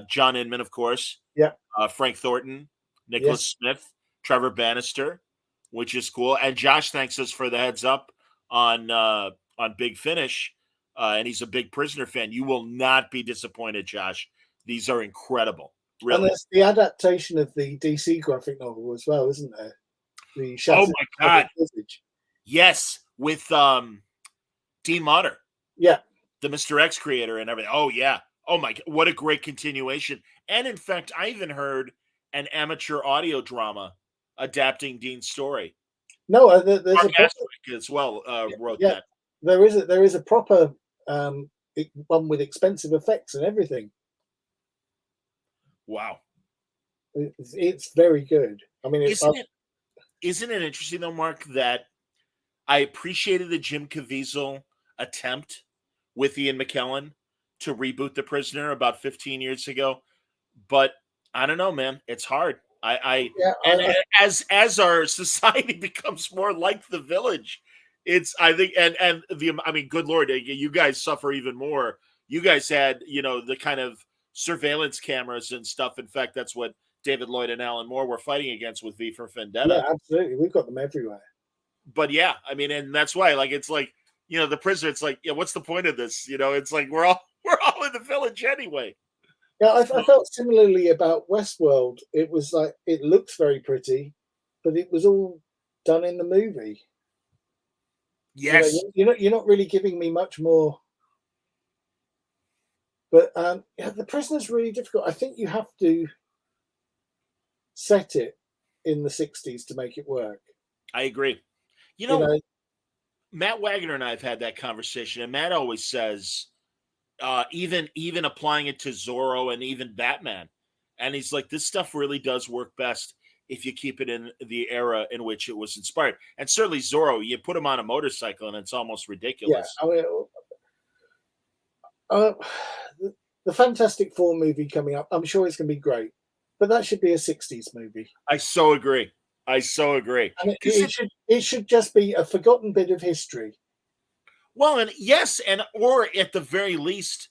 John Inman, of course, Frank Thornton, Nicholas Smith, Trevor Bannister, which is cool. And Josh thanks us for the heads up on Big Finish, and he's a big Prisoner fan. You will not be disappointed, Josh. These are incredible. Really. And there's the adaptation of the DC graphic novel as well, isn't there? Oh my God! Yes, with Dean Motter. Yeah, the Mr. X creator and everything. Oh yeah. Oh my God, what a great continuation! And in fact, I even heard an amateur audio drama adapting Dean's story. No, there's Marc a proper, as well wrote that. There is a proper one with expensive effects and everything. Wow, it's very good. I mean, isn't it interesting though, Mark, that I appreciated the Jim Caviezel attempt with Ian McKellen to reboot The Prisoner about 15 years ago, but I don't know, man. It's hard. As our society becomes more like The Village, I mean, good Lord, you guys suffer even more. You guys had, the kind of surveillance cameras and stuff. In fact, that's what David Lloyd and Alan Moore were fighting against with V for Vendetta. Yeah, absolutely. We've got them everywhere. But yeah, I mean, and that's why, like, it's like, the prisoner. It's like, yeah, what's the point of this? It's like we're all in the village anyway. Yeah, I felt similarly about Westworld. It was like it looks very pretty, but it was all done in the movie. Yes, You're not really giving me much more. But yeah, the prisoner's really difficult. I think you have to set it in the 60s to make it work. I agree. You know, Matt Wagner and I have had that conversation, and Matt always says, even applying it to Zorro and even Batman, and he's like, this stuff really does work best if you keep it in the era in which it was inspired. And certainly Zorro, you put him on a motorcycle, and it's almost yeah. ridiculous. I mean, the Fantastic Four movie coming up, I'm sure it's going to be great, but that should be a 60s movie. I so agree. And it should just be a forgotten bit of history. Well, and yes, or at the very least,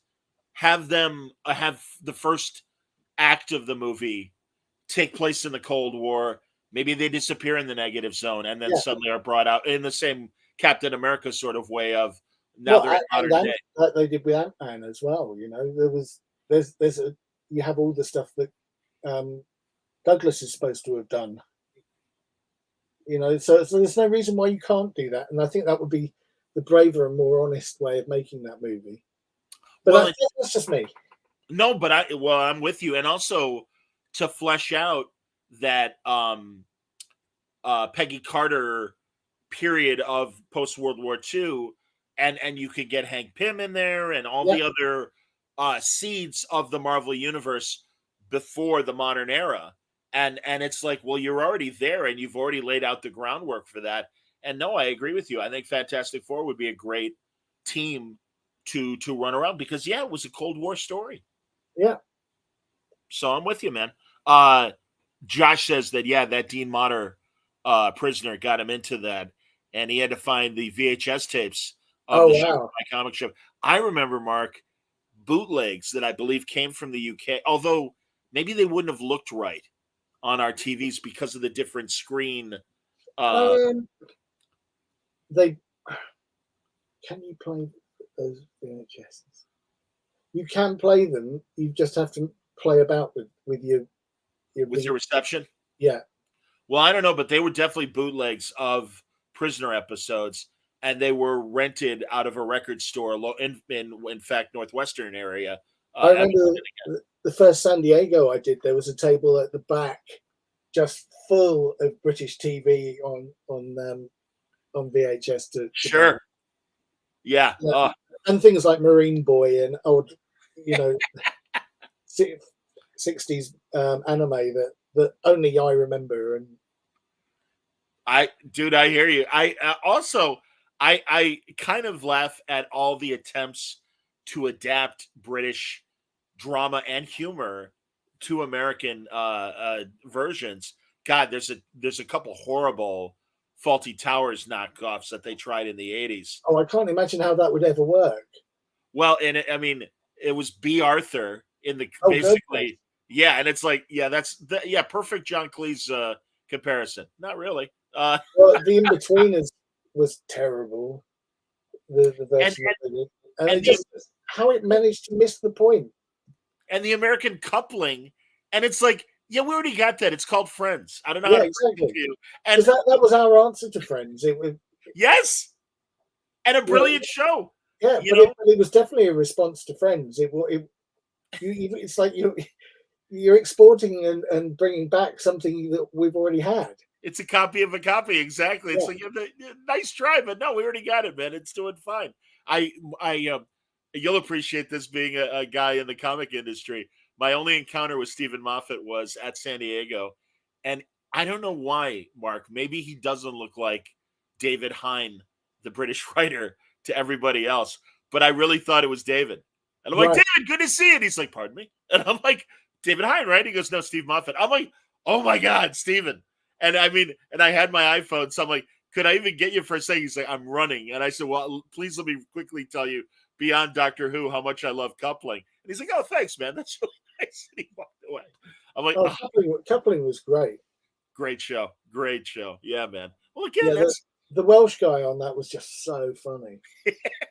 have them have the first act of the movie take place in the Cold War. Maybe they disappear in the negative zone and then suddenly are brought out in the same Captain America sort of way of now they're in modern day. Like they did with Ant-Man as well. You have all the stuff that Douglas is supposed to have done. So there's no reason why you can't do that. And I think that would be the braver and more honest way of making that movie. But that's just me. No, but I'm with you. And also to flesh out that Peggy Carter period of post World War II, and you could get Hank Pym in there and all the other seeds of the Marvel universe before the modern era. And it's like, well, you're already there and you've already laid out the groundwork for that. And no, I agree with you. I think Fantastic Four would be a great team to run around because it was a Cold War story. Yeah. So I'm with you, man. Josh says that that Dean Motter prisoner got him into that, and he had to find the VHS tapes of the show, My Comic Shop. I remember, Mark, bootlegs that I believe came from the UK, although maybe they wouldn't have looked right on our TVs because of the different screen. Can you play those VHSs? You can play them. You just have to play about with your reception. Yeah. Well, I don't know, but they were definitely bootlegs of Prisoner episodes, and they were rented out of a record store in fact, Northwestern area. I remember the first San Diego I did. There was a table at the back, just full of British TV on VHS. Sure. Yeah. And things like Marine Boy and old, 60s anime that only I remember. And I hear you. I kind of laugh at all the attempts to adapt British drama and humor to American versions. God, there's a couple horrible Faulty Towers knockoffs that they tried in the 80s. Oh, I can't imagine how that would ever work. Well, and it was B. Arthur in the basically. Yeah, and it's like, perfect John Cleese comparison. Not really. Well, the In-Betweeners was terrible. The version how it managed to miss the point. And the American coupling, and it's like, we already got that. It's called Friends. I don't know how to explain it to you. And that was our answer to Friends. It was and a brilliant show. Yeah, it was definitely a response to Friends. It's like you're exporting and bringing back something that we've already had. It's a copy of a copy, exactly. It's like, nice try, but no, we already got it, man. It's doing fine. You'll appreciate this being a guy in the comic industry. My only encounter with Stephen Moffat was at San Diego, and I don't know why, Mark. Maybe he doesn't look like David Hine, the British writer, to everybody else, but I really thought it was David. And I'm like, David, good to see you. And he's like, pardon me? And I'm like, David Hine, right? He goes, no, Steve Moffat. I'm like, oh my God, Stephen. And I had my iPhone, so I'm like, could I even get you for a second? He's like, I'm running. And I said, well, please let me quickly tell you, beyond Doctor Who, how much I love coupling. And he's like, oh, thanks, man. That's really nice. And he walked away. I'm like, coupling was great. Great show. Yeah, man. Well, again, The Welsh guy on that was just so funny.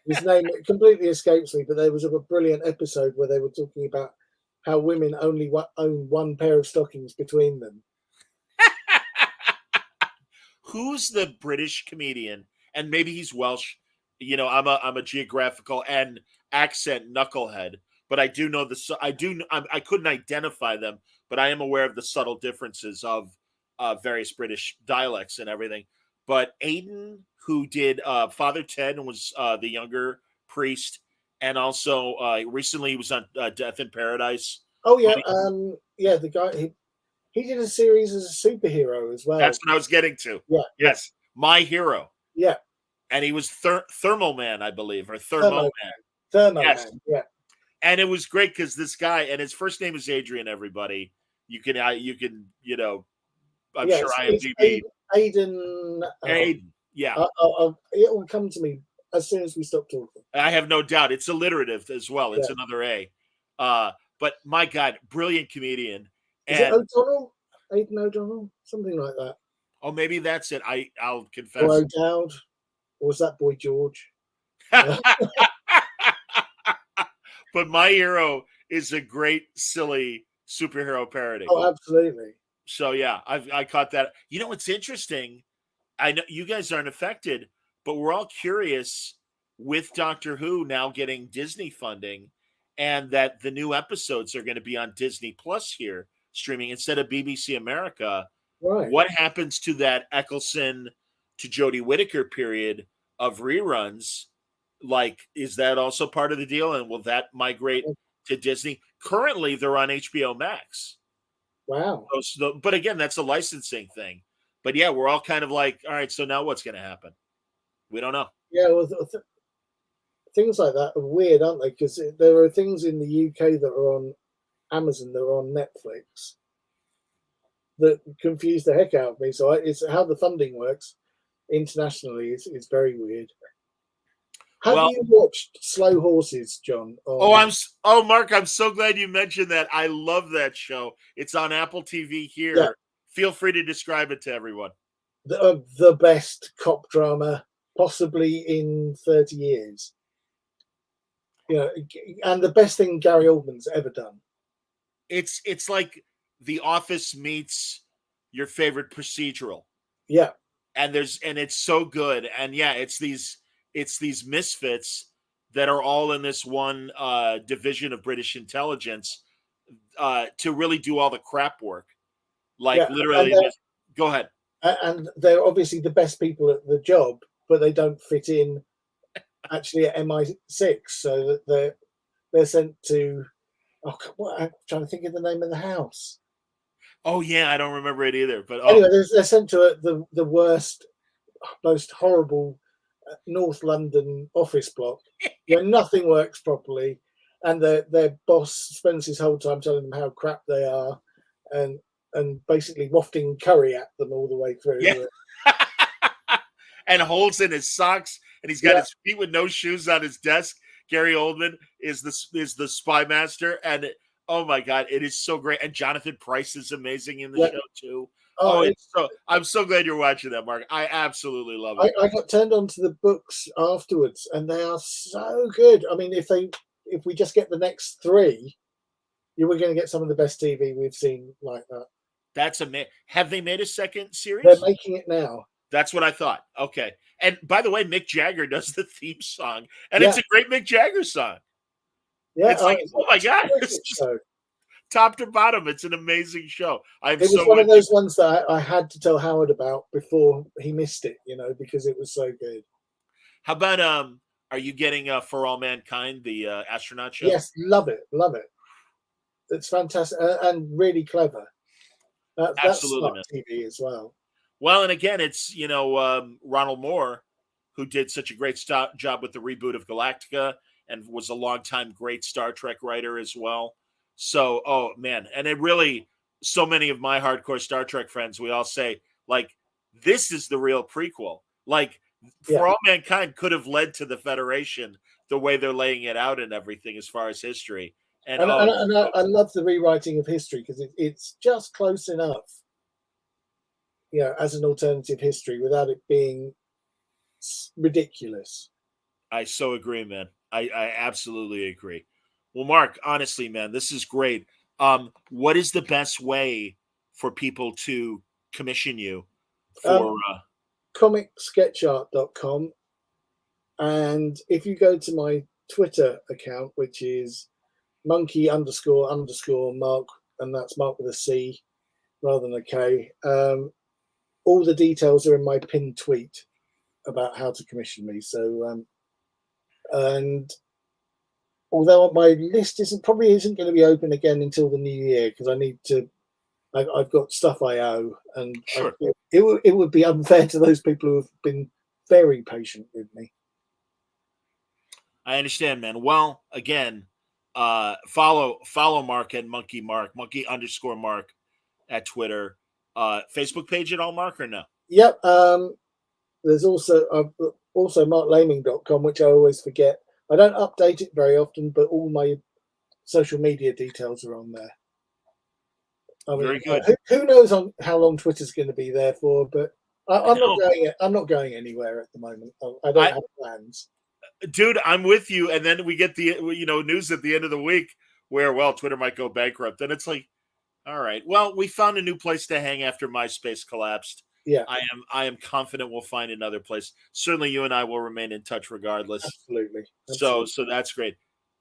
His name completely escapes me, but there was a brilliant episode where they were talking about how women only own one pair of stockings between them. Who's the British comedian? And maybe he's Welsh. You know, I'm a geographical and accent knucklehead, but I do know I couldn't identify them, but I am aware of the subtle differences of various British dialects and everything. But Aidan, who did Father Ted and was the younger priest, and also recently he was on Death in Paradise. Oh yeah, yeah. The guy he did a series as a superhero as well. That's what I was getting to. Yeah. Yes, My Hero. Yeah. And he was Thermal Man, I believe, or Thermo Man. Thermo Yes. Man. Yeah. And it was great because this guy, and his first name is Adrian. Everybody, you can, I'm sure IMDb. Aidan. Aidan. Yeah. It will come to me as soon as we stop talking. I have no doubt. It's alliterative as well. It's another A. But my God, brilliant comedian. Is it O'Donnell? Aidan O'Donnell? Something like that. Oh, maybe that's it. I'll confess. Or O'Dowd? Or was that Boy George? But My Hero is a great, silly superhero parody. Oh, absolutely. So yeah, I caught that. You know, it's interesting. I know you guys aren't affected, but we're all curious with Doctor Who now getting Disney funding, and that the new episodes are going to be on Disney Plus here streaming instead of BBC America. Right. What happens to that Eccleston to Jodie Whittaker period of reruns? Like, is that also part of the deal? And will that migrate to Disney? Currently, they're on HBO Max. Wow. But again, that's a licensing thing. But yeah, we're all kind of like, all right, so now what's going to happen? We don't know. Yeah, well, things like that are weird, aren't they? Because there are things in the UK that are on Amazon, that are on Netflix, that confuse the heck out of me. So it's how the funding works internationally is very weird. Have you watched Slow Horses, John? Mark, I'm so glad you mentioned that. I love that show. It's on Apple TV here. Yeah. Feel free to describe it to everyone. The best cop drama possibly in 30 years. You know, and the best thing Gary Oldman's ever done. It's like The Office meets your favorite procedural. Yeah. And it's so good. And yeah, it's these misfits that are all in this one division of British intelligence to really do all the crap work. Like literally, go ahead. And they're obviously the best people at the job, but they don't fit in actually at MI6. So that they're sent to, I'm trying to think of the name of the house. Oh yeah, I don't remember it either. But anyway, they're sent to the worst, most horrible North London office block where nothing works properly, and their boss spends his whole time telling them how crap they are, and basically wafting curry at them all the way through. Yeah. And holes in his socks, and he's got his feet with no shoes on his desk. Gary Oldman is the spy master, and oh my God, it is so great. And Jonathan Pryce is amazing in the show too. I'm so glad you're watching that, Mark. I absolutely love it. I got turned on to the books afterwards, and they are so good. I mean, if we just get the next 3, you were going to get some of the best TV we've seen like that. That's amazing. Have they made a second series? They're making it now. That's what I thought. Okay. And by the way, Mick Jagger does the theme song, and it's a great Mick Jagger song. Yeah, it's like, oh my God, it's just top to bottom. It's an amazing show. It was one of those ones that I had to tell Howard about before he missed it, because it was so good. How about are you getting For All Mankind, the astronaut show? Yes, love it. It's fantastic and really clever. Absolutely, that's TV as well. Well, and again, it's Ronald Moore, who did such a great job with the reboot of Galactica and was a longtime great Star Trek writer as well. So, oh man, and it really, so many of my hardcore Star Trek friends, we all say, like, this is the real prequel. Like, For All Mankind could have led to the Federation the way they're laying it out and everything as far as history. And I love the rewriting of history because it's just close enough, as an alternative history without it being it's ridiculous. I so agree, man. I absolutely agree. Well, Mark, honestly, man, this is great. What is the best way for people to commission you for comicsketchart.com, and if you go to my Twitter account, which is monkey__Mark, and that's Mark with a C rather than a K, all the details are in my pinned tweet about how to commission me. So and although my list probably isn't going to be open again until the new year, because I've got stuff I owe, and Sure. it would be unfair to those people who have been very patient with me. I understand, man. Well, again, follow Mark at monkey_Mark at Twitter. Facebook page at all, Mark, or no? Yep. There's also marklaming.com, which I always forget. I don't update it very often, but all my social media details are on there. Very good. Who knows how long Twitter's going to be there for? But I'm not going. I'm not going anywhere at the moment. I don't have plans. Dude, I'm with you. And then we get the news at the end of the week where Twitter might go bankrupt. And it's like, all right, well, we found a new place to hang after MySpace collapsed. Yeah, I am confident we'll find another place. Certainly, you and I will remain in touch regardless. Absolutely. So that's great.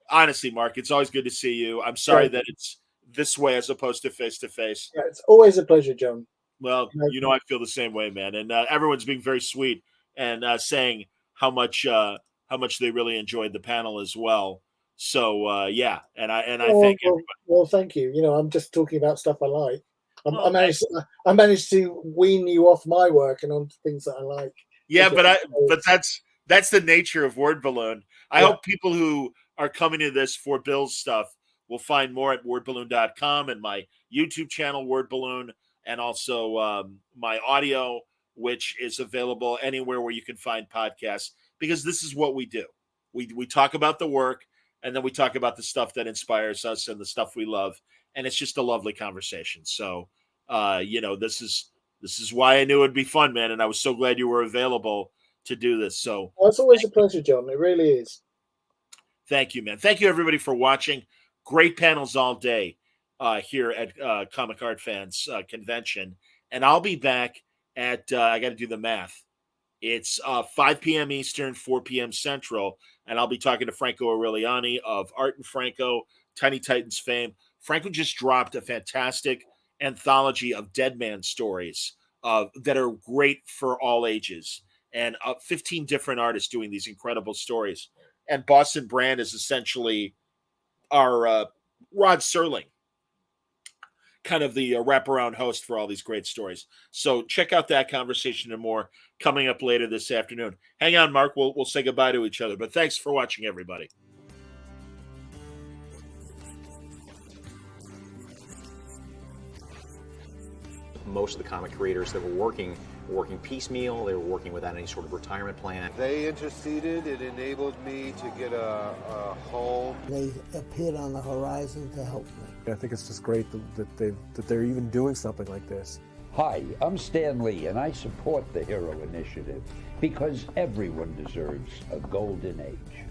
Honestly, Mark, it's always good to see you. I'm sorry that it's this way as opposed to face to face. Yeah, it's always a pleasure, John. Well, I feel the same way, man. And everyone's being very sweet and saying how much they really enjoyed the panel as well. So yeah, and I thank everybody. Well, thank you. I'm just talking about stuff I like. I managed to wean you off my work and onto things that I like. Yeah, but that's the nature of Word Balloon. I hope people who are coming to this for Bill's stuff will find more at wordballoon.com and my YouTube channel, Word Balloon, and also my audio, which is available anywhere where you can find podcasts, because this is what we do. We talk about the work, and then we talk about the stuff that inspires us and the stuff we love. And it's just a lovely conversation. So, this is why I knew it'd be fun, man. And I was so glad you were available to do this. So it's always a pleasure, John. It really is. Thank you, man. Thank you, everybody, for watching. Great panels all day here at Comic Art Fans Convention. And I'll be back at, I got to do the math. It's 5 p.m. Eastern, 4 p.m. Central. And I'll be talking to Franco Aureliani of Art and Franco, Tiny Titans fame. Franco just dropped a fantastic anthology of dead man stories that are great for all ages, and 15 different artists doing these incredible stories. And Boston Brand is essentially our Rod Serling, kind of the wraparound host for all these great stories. So check out that conversation and more coming up later this afternoon. Hang on, Mark. We'll say goodbye to each other. But thanks for watching, everybody. Most of the comic creators that were working piecemeal. They were working without any sort of retirement plan. They interceded. It enabled me to get a home. They appeared on the horizon to help me. I think it's just great that they're even doing something like this. Hi, I'm Stan Lee, and I support the Hero Initiative because everyone deserves a golden age.